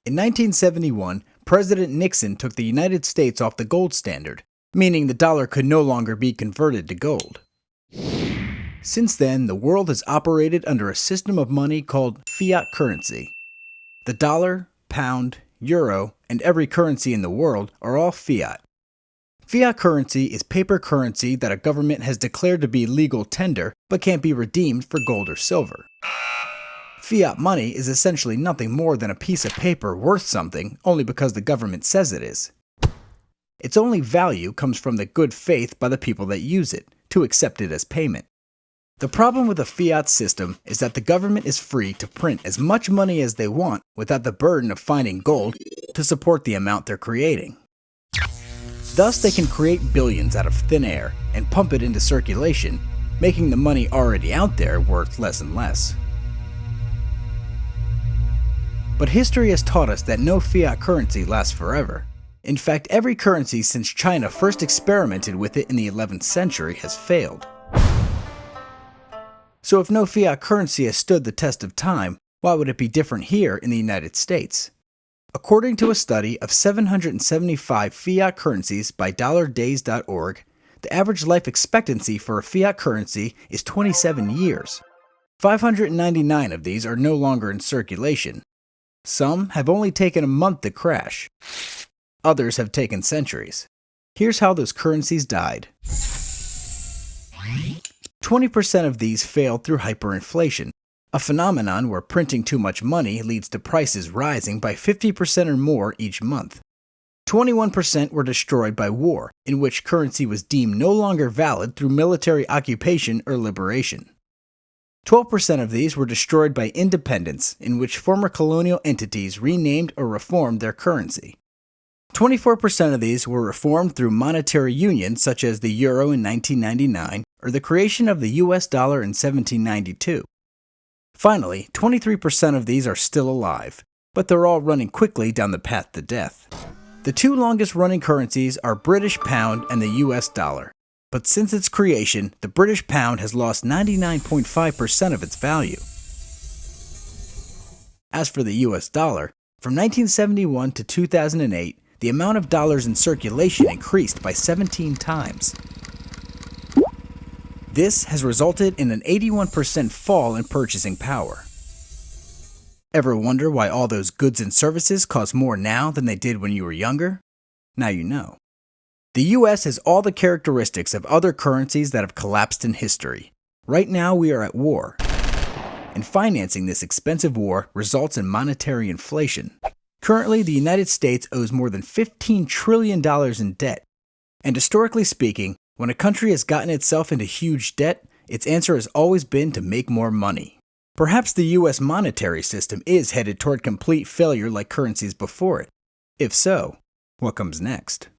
In 1971, President Nixon took the United States off the gold standard, meaning the dollar could no longer be converted to gold. Since then, the world has operated under a system of money called fiat currency. The dollar, pound, euro, and every currency in the world are all fiat. Fiat currency is paper currency that a government has declared to be legal tender but can't be redeemed for gold or silver. Fiat money is essentially nothing more than a piece of paper worth something only because the government says it is. Its only value comes from the good faith by the people that use it, to accept it as payment. The problem with a fiat system is that the government is free to print as much money as they want without the burden of finding gold to support the amount they're creating. Thus, they can create billions out of thin air and pump it into circulation, making the money already out there worth less and less. But history has taught us that no fiat currency lasts forever. In fact, every currency since China first experimented with it in the 11th century has failed. So if no fiat currency has stood the test of time, why would it be different here in the United States? According to a study of 775 fiat currencies by dollardays.org, the average life expectancy for a fiat currency is 27 years. 599 of these are no longer in circulation. Some have only taken a month to crash. Others have taken centuries. Here's how those currencies died. 20% of these failed through hyperinflation, a phenomenon where printing too much money leads to prices rising by 50% or more each month. 21% were destroyed by war, in which currency was deemed no longer valid through military occupation or liberation. 12% of these were destroyed by independence, in which former colonial entities renamed or reformed their currency. 24% of these were reformed through monetary union such as the euro in 1999 or the creation of the US dollar in 1792. Finally, 23% of these are still alive, but they're all running quickly down the path to death. The two longest running currencies are British pound and the US dollar. But since its creation, the British pound has lost 99.5% of its value. As for the US dollar, from 1971 to 2008, the amount of dollars in circulation increased by 17 times. This has resulted in an 81% fall in purchasing power. Ever wonder why all those goods and services cost more now than they did when you were younger? Now you know. The US has all the characteristics of other currencies that have collapsed in history. Right now we are at war. And financing this expensive war results in monetary inflation. Currently, the United States owes more than $15 trillion in debt. And historically speaking, when a country has gotten itself into huge debt, its answer has always been to make more money. Perhaps the US monetary system is headed toward complete failure like currencies before it. If so, what comes next?